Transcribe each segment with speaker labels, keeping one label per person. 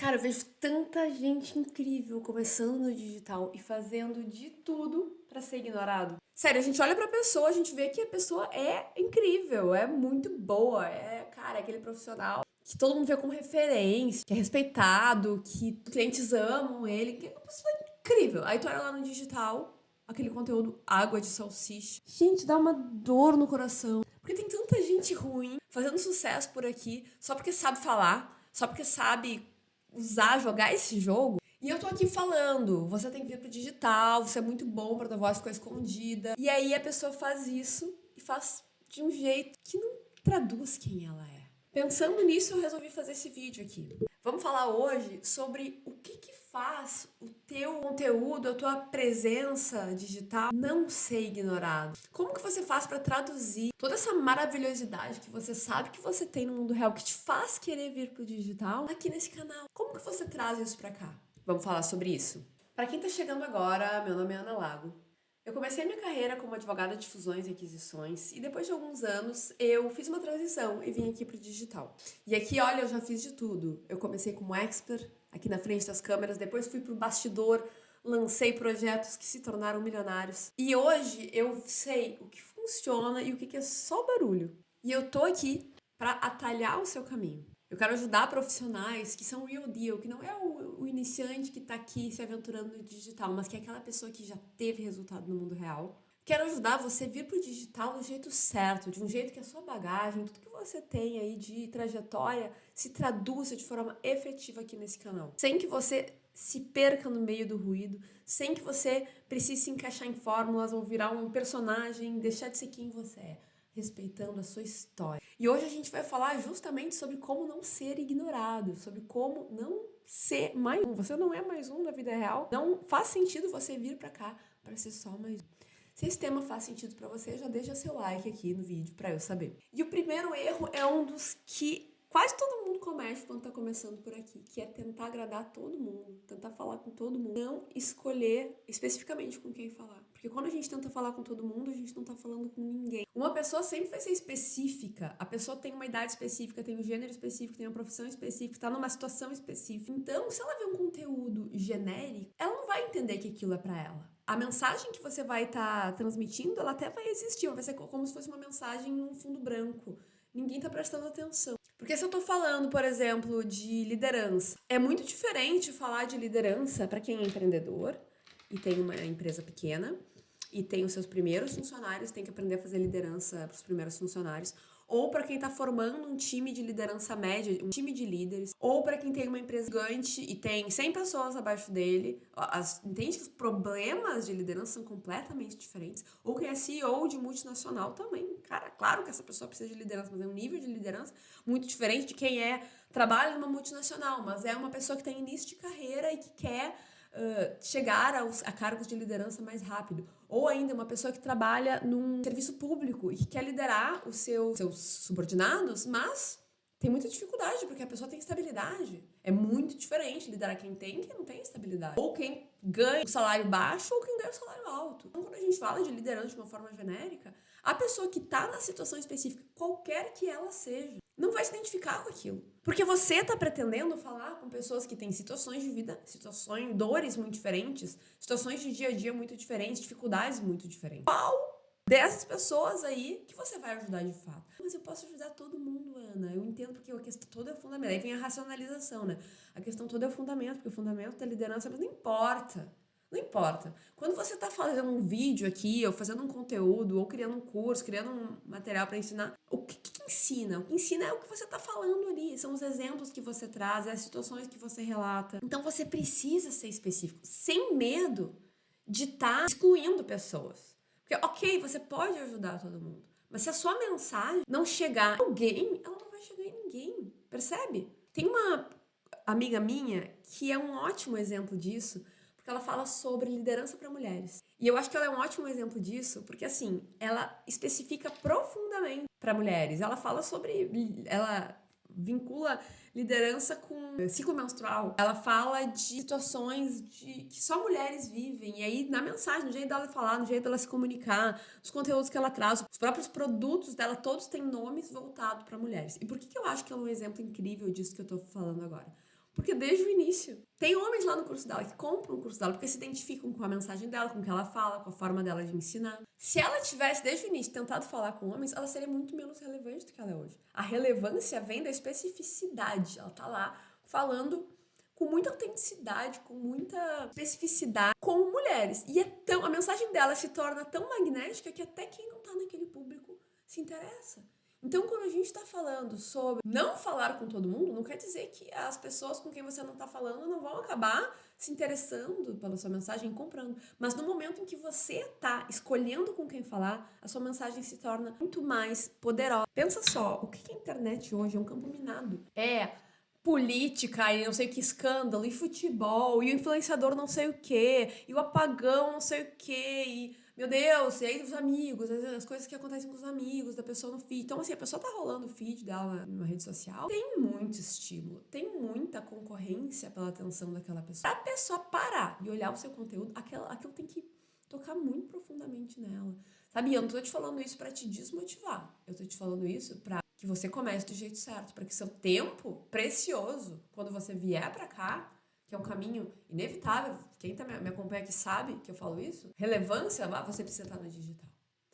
Speaker 1: Cara, eu vejo tanta gente incrível começando no digital e fazendo de tudo pra ser ignorado. Sério, a gente olha pra pessoa, a gente vê que a pessoa é incrível, é muito boa, cara, é aquele profissional que todo mundo vê como referência, que é respeitado, que os clientes amam ele, que é uma pessoa incrível. Aí tu olha lá no digital, aquele conteúdo água de salsicha. Gente, dá uma dor no coração. Porque tem tanta gente ruim fazendo sucesso por aqui só porque sabe falar, só porque sabe usar, jogar esse jogo. E eu tô aqui falando, você tem que vir pro digital, você é muito bom pra tua voz ficar escondida. E aí a pessoa faz isso e faz de um jeito que não traduz quem ela é. Pensando nisso, eu resolvi fazer esse vídeo aqui. Vamos falar hoje sobre o que faz o teu conteúdo, a tua presença digital não ser ignorado. Como que você faz para traduzir toda essa maravilhosidade que você sabe que você tem no mundo real, que te faz querer vir pro digital, aqui nesse canal? Como que você traz isso para cá? Vamos falar sobre isso. Para quem tá chegando agora, meu nome é Ana Lago. Eu comecei minha carreira como advogada de fusões e aquisições e depois de alguns anos eu fiz uma transição e vim aqui pro digital. E aqui, olha, eu já fiz de tudo. Eu comecei como expert, aqui na frente das câmeras, depois fui pro bastidor, lancei projetos que se tornaram milionários. E hoje eu sei o que funciona e o que é só barulho. E eu tô aqui para atalhar o seu caminho. Eu quero ajudar profissionais que são real deal, que não é o iniciante que está aqui se aventurando no digital, mas que é aquela pessoa que já teve resultado no mundo real. Quero ajudar você a vir para o digital do jeito certo, de um jeito que a sua bagagem, tudo que você tem aí de trajetória, se traduza de forma efetiva aqui nesse canal. Sem que você se perca no meio do ruído, sem que você precise se encaixar em fórmulas ou virar um personagem, deixar de ser quem você é, respeitando a sua história. E hoje a gente vai falar justamente sobre como não ser ignorado, sobre como não ser mais um. Você não é mais um na vida real. Não faz sentido você vir pra cá para ser só mais um. Se esse tema faz sentido para você, já deixa seu like aqui no vídeo para eu saber. E o primeiro erro é um dos que quase todo mundo comete quando tá começando por aqui, que é tentar agradar todo mundo, tentar falar com todo mundo, não escolher especificamente com quem falar. Porque quando a gente tenta falar com todo mundo, a gente não tá falando com ninguém. Uma pessoa sempre vai ser específica, a pessoa tem uma idade específica, tem um gênero específico, tem uma profissão específica, tá numa situação específica. Então, se ela vê um conteúdo genérico, ela não vai entender que aquilo é pra ela. A mensagem que você vai estar transmitindo, ela até vai existir, vai ser como se fosse uma mensagem num fundo branco. Ninguém tá prestando atenção. Porque se eu tô falando, por exemplo, de liderança, é muito diferente falar de liderança para quem é empreendedor e tem uma empresa pequena e tem os seus primeiros funcionários, tem que aprender a fazer liderança para os primeiros funcionários, ou para quem está formando um time de liderança média, um time de líderes, ou para quem tem uma empresa gigante e tem 100 pessoas abaixo dele. Entende que os problemas de liderança são completamente diferentes. Ou quem é CEO de multinacional também. Cara, claro que essa pessoa precisa de liderança, mas é um nível de liderança muito diferente de quem trabalha numa multinacional, mas é uma pessoa que tem início de carreira e que quer chegar a cargos de liderança mais rápido. Ou ainda uma pessoa que trabalha num serviço público e que quer liderar os seus subordinados, mas tem muita dificuldade, porque a pessoa tem estabilidade. É muito diferente liderar quem tem e quem não tem estabilidade. Ou quem ganha um salário baixo ou quem ganha um salário alto. Então, quando a gente fala de liderança de uma forma genérica, a pessoa que está na situação específica, qualquer que ela seja, não vai se identificar com aquilo. Porque você está pretendendo falar com pessoas que têm situações de vida, situações, dores muito diferentes, situações de dia a dia muito diferentes, dificuldades muito diferentes. Qual dessas pessoas aí que você vai ajudar de fato? Mas eu posso ajudar todo mundo, Ana. Eu entendo porque a questão toda é o fundamento. Aí vem a racionalização, né? A questão toda é o fundamento, porque o fundamento da liderança, mas não importa. Não importa. Quando você está fazendo um vídeo aqui, ou fazendo um conteúdo, ou criando um curso, criando um material para ensinar, o que ensina? O que ensina é o que você está falando ali. São os exemplos que você traz, é as situações que você relata. Então você precisa ser específico, sem medo de estar excluindo pessoas. Porque, ok, você pode ajudar todo mundo, mas se a sua mensagem não chegar em alguém, ela não vai chegar em ninguém. Percebe? Tem uma amiga minha que é um ótimo exemplo disso, porque ela fala sobre liderança para mulheres. E eu acho que ela é um ótimo exemplo disso, porque assim, ela especifica profundamente para mulheres. Ela fala sobre, ela vincula liderança com ciclo menstrual. Ela fala de situações que só mulheres vivem. E aí, na mensagem, no jeito dela falar, no jeito dela se comunicar, os conteúdos que ela traz, os próprios produtos dela, todos têm nomes voltados para mulheres. E por que eu acho que ela é um exemplo incrível disso que eu tô falando agora? Porque desde o início, tem homens lá no curso dela que compram o curso dela porque se identificam com a mensagem dela, com o que ela fala, com a forma dela de ensinar. Se ela tivesse, desde o início, tentado falar com homens, ela seria muito menos relevante do que ela é hoje. A relevância vem da especificidade. Ela tá lá falando com muita autenticidade, com muita especificidade com mulheres. E a mensagem dela se torna tão magnética que até quem não tá naquele público se interessa. Então, quando a gente está falando sobre não falar com todo mundo, não quer dizer que as pessoas com quem você não está falando não vão acabar se interessando pela sua mensagem e comprando. Mas no momento em que você está escolhendo com quem falar, a sua mensagem se torna muito mais poderosa. Pensa só, o que a internet hoje é um campo minado? É política e não sei o que, escândalo, e futebol, e o influenciador não sei o que, e o apagão não sei o que, e meu Deus, e aí os amigos, as coisas que acontecem com os amigos da pessoa no feed. Então, assim, a pessoa tá rolando o feed dela numa rede social, tem muito estímulo, tem muita concorrência pela atenção daquela pessoa. Pra pessoa parar e olhar o seu conteúdo, aquilo tem que tocar muito profundamente nela. Sabe, eu não tô te falando isso pra te desmotivar, eu tô te falando isso pra que você comece do jeito certo, para que seu tempo precioso, quando você vier para cá, que é um caminho inevitável, quem me acompanha aqui sabe que eu falo isso, relevância, você precisa estar no digital.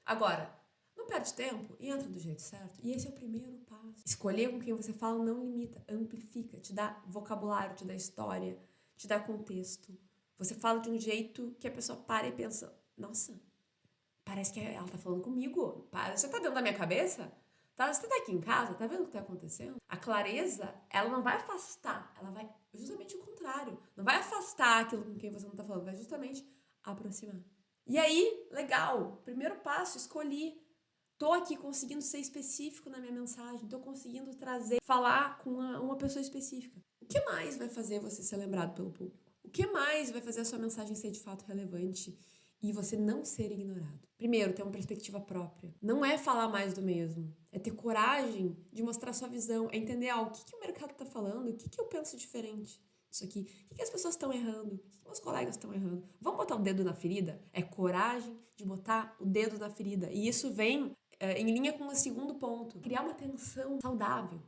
Speaker 1: Agora, não perde tempo e entra do jeito certo. E esse é o primeiro passo. Escolher com quem você fala não limita, amplifica, te dá vocabulário, te dá história, te dá contexto. Você fala de um jeito que a pessoa para e pensa, nossa, parece que ela tá falando comigo. Você tá dentro da minha cabeça? Tá, você tá aqui em casa, tá vendo o que tá acontecendo? A clareza, ela não vai afastar, ela vai justamente o contrário. Não vai afastar aquilo com quem você não tá falando, vai justamente aproximar. E aí, legal, primeiro passo, escolhi. Tô aqui conseguindo ser específico na minha mensagem, tô conseguindo trazer, falar com uma pessoa específica. O que mais vai fazer você ser lembrado pelo público? O que mais vai fazer a sua mensagem ser de fato relevante e você não ser ignorado? Primeiro, ter uma perspectiva própria. Não é falar mais do mesmo. É ter coragem de mostrar sua visão. É entender o que o mercado está falando, o que eu penso diferente disso aqui. O que as pessoas estão errando, o que meus colegas estão errando. Vamos botar o dedo na ferida? É coragem de botar o dedo na ferida. E isso vem em linha com o segundo ponto. Criar uma tensão saudável.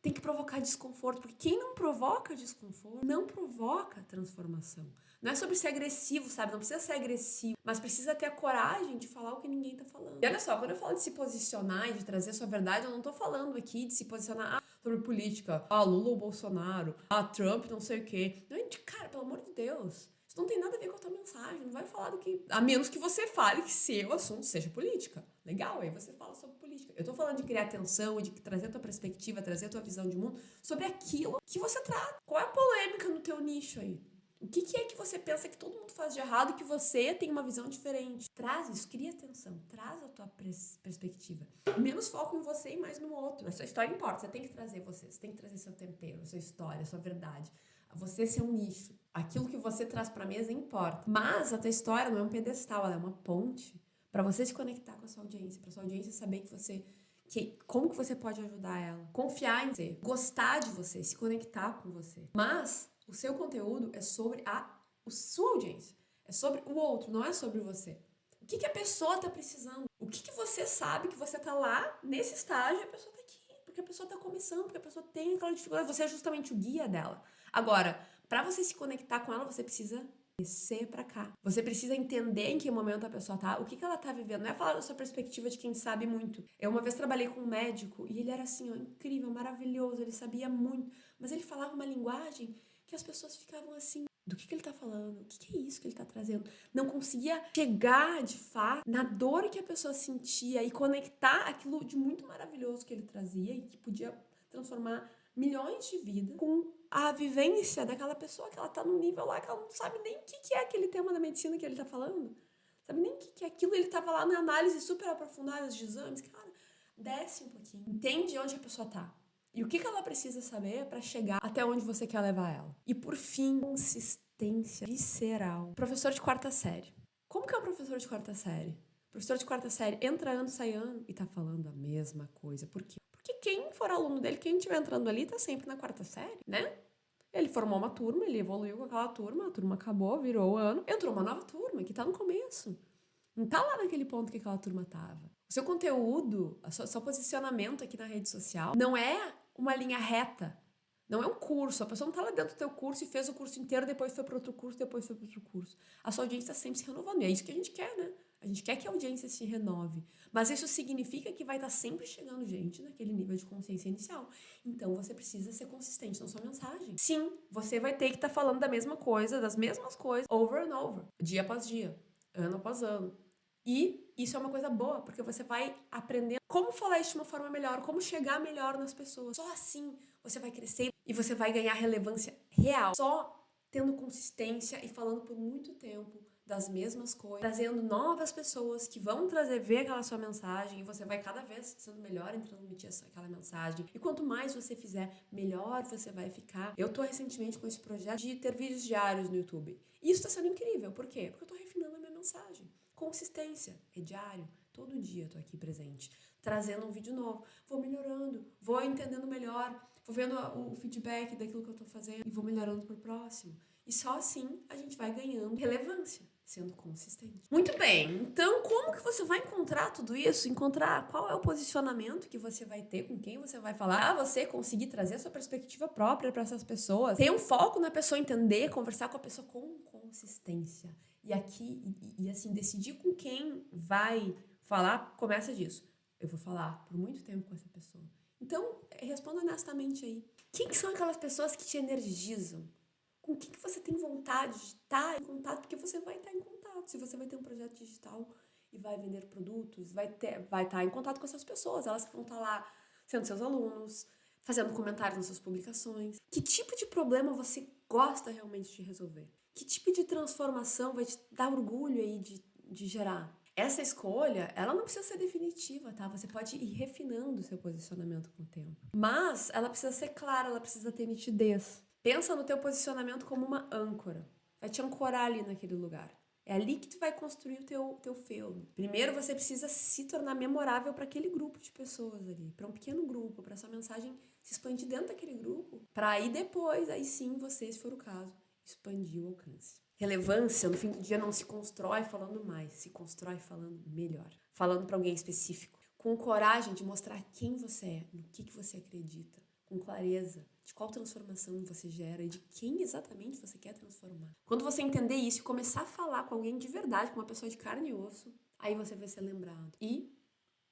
Speaker 1: Tem que provocar desconforto, porque quem não provoca desconforto não provoca transformação. Não é sobre ser agressivo, sabe? Não precisa ser agressivo, mas precisa ter a coragem de falar o que ninguém tá falando. E olha só, quando eu falo de se posicionar e de trazer a sua verdade, eu não tô falando aqui de se posicionar sobre política, Lula ou Bolsonaro, Trump, não sei o quê. Não, cara, pelo amor de Deus. Isso não tem nada a ver com a tua mensagem, não vai falar do que... A menos que você fale que seu assunto seja política. Legal, aí você fala sobre política. Eu tô falando de criar atenção, de trazer a tua perspectiva, trazer a tua visão de mundo sobre aquilo que você trata. Qual é a polêmica no teu nicho aí? O que é que você pensa que todo mundo faz de errado e que você tem uma visão diferente? Traz isso, cria atenção, traz a tua perspectiva. Menos foco em você e mais no outro. A sua história importa, você tem que trazer você tem que trazer seu tempero, sua história, sua verdade. Você ser um nicho. Aquilo que você traz pra mesa importa. Mas a tua história não é um pedestal, ela é uma ponte para você se conectar com a sua audiência, para sua audiência saber como que você pode ajudar ela, confiar em você, gostar de você, se conectar com você. Mas o seu conteúdo é sobre a sua audiência, é sobre o outro, não é sobre você. O que a pessoa tá precisando? O que você sabe que você tá lá nesse estágio e a pessoa tá aqui, porque a pessoa tá começando, porque a pessoa tem aquela dificuldade, você é justamente o guia dela. Agora, para você se conectar com ela, você precisa descer pra cá. Você precisa entender em que momento a pessoa tá, o que ela tá vivendo. Não é falar da sua perspectiva de quem sabe muito. Eu uma vez trabalhei com um médico e ele era assim, incrível, maravilhoso, ele sabia muito, mas ele falava uma linguagem que as pessoas ficavam assim, do que ele tá falando? O que é isso que ele tá trazendo? Não conseguia chegar, de fato, na dor que a pessoa sentia e conectar aquilo de muito maravilhoso que ele trazia e que podia transformar milhões de vidas com a vivência daquela pessoa que ela tá num nível lá que ela não sabe nem o que é aquele tema da medicina que ele tá falando. Sabe nem o que é aquilo. Ele tava lá na análise super aprofundada de exames. Cara, desce um pouquinho. Entende onde a pessoa tá. E o que ela precisa saber para chegar até onde você quer levar ela. E por fim, consistência visceral. Professor de quarta série. Como que é um professor de quarta série? Professor de quarta série entra ano, sai ano e tá falando a mesma coisa. Por quê? Porque quem for aluno dele, quem estiver entrando ali, tá sempre na quarta série, né? Ele formou uma turma, ele evoluiu com aquela turma, a turma acabou, virou o ano, entrou uma nova turma que tá no começo. Não tá lá naquele ponto que aquela turma tava. O seu conteúdo, seu posicionamento aqui na rede social não é uma linha reta Não é um curso, a pessoa não tá lá dentro do teu curso e fez o curso inteiro, depois foi para outro curso, depois foi para outro curso. A sua audiência está sempre se renovando, e é isso que a gente quer, né? A gente quer que a audiência se renove. Mas isso significa que vai estar sempre chegando gente naquele nível de consciência inicial. Então você precisa ser consistente na sua mensagem. Sim, você vai ter que estar falando da mesma coisa, das mesmas coisas, over and over, dia após dia, ano após ano. E isso é uma coisa boa, porque você vai aprender como falar isso de uma forma melhor, como chegar melhor nas pessoas. Só assim você vai crescer e você vai ganhar relevância real. Só tendo consistência e falando por muito tempo das mesmas coisas, trazendo novas pessoas que vão ver aquela sua mensagem, e você vai cada vez sendo melhor em transmitir aquela mensagem. E quanto mais você fizer, melhor você vai ficar. Eu tô recentemente com esse projeto de ter vídeos diários no YouTube. E isso tá sendo incrível. Por quê? Porque eu tô refinando a minha mensagem. Consistência, é diário, todo dia eu tô aqui presente, trazendo um vídeo novo, vou melhorando, vou entendendo melhor, vou vendo o feedback daquilo que eu tô fazendo e vou melhorando pro próximo. E só assim a gente vai ganhando relevância, sendo consistente. Muito bem, então como que você vai encontrar tudo isso? Encontrar qual é o posicionamento que você vai ter, com quem você vai falar, você conseguir trazer a sua perspectiva própria para essas pessoas, ter um foco na pessoa, entender, conversar com a pessoa com consistência. E aqui, assim, decidir com quem vai falar, começa disso. Eu vou falar por muito tempo com essa pessoa. Então, responda honestamente aí. Quem são aquelas pessoas que te energizam? Com quem que você tem vontade de estar em contato? Porque você vai estar em contato. Se você vai ter um projeto digital e vai vender produtos, vai estar em contato com essas pessoas. Elas que vão estar lá sendo seus alunos, fazendo comentários nas suas publicações. Que tipo de problema você gosta realmente de resolver? Que tipo de transformação vai te dar orgulho aí de gerar? Essa escolha, ela não precisa ser definitiva, tá? Você pode ir refinando o seu posicionamento com o tempo. Mas ela precisa ser clara, ela precisa ter nitidez. Pensa no teu posicionamento como uma âncora. Vai te ancorar ali naquele lugar. É ali que tu vai construir o teu filme. Primeiro você precisa se tornar memorável para aquele grupo de pessoas ali, para um pequeno grupo, para essa mensagem se expandir dentro daquele grupo, para aí depois, aí sim você, se for o caso, expandir o alcance. Relevância, no fim do dia, não se constrói falando mais, se constrói falando melhor, falando para alguém específico, com coragem de mostrar quem você é, no que você acredita, com clareza de qual transformação você gera e de quem exatamente você quer transformar. Quando você entender isso e começar a falar com alguém de verdade, com uma pessoa de carne e osso, aí você vai ser lembrado. E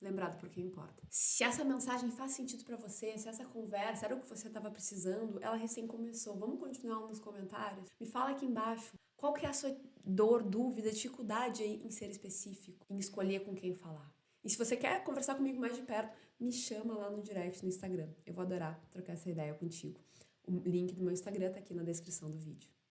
Speaker 1: lembrado por quem importa. Se essa mensagem faz sentido pra você, se essa conversa era o que você estava precisando, ela recém começou. Vamos continuar nos comentários? Me fala aqui embaixo. Qual que é a sua dor, dúvida, dificuldade aí em ser específico, em escolher com quem falar? E se você quer conversar comigo mais de perto, me chama lá no direct no Instagram. Eu vou adorar trocar essa ideia contigo. O link do meu Instagram tá aqui na descrição do vídeo.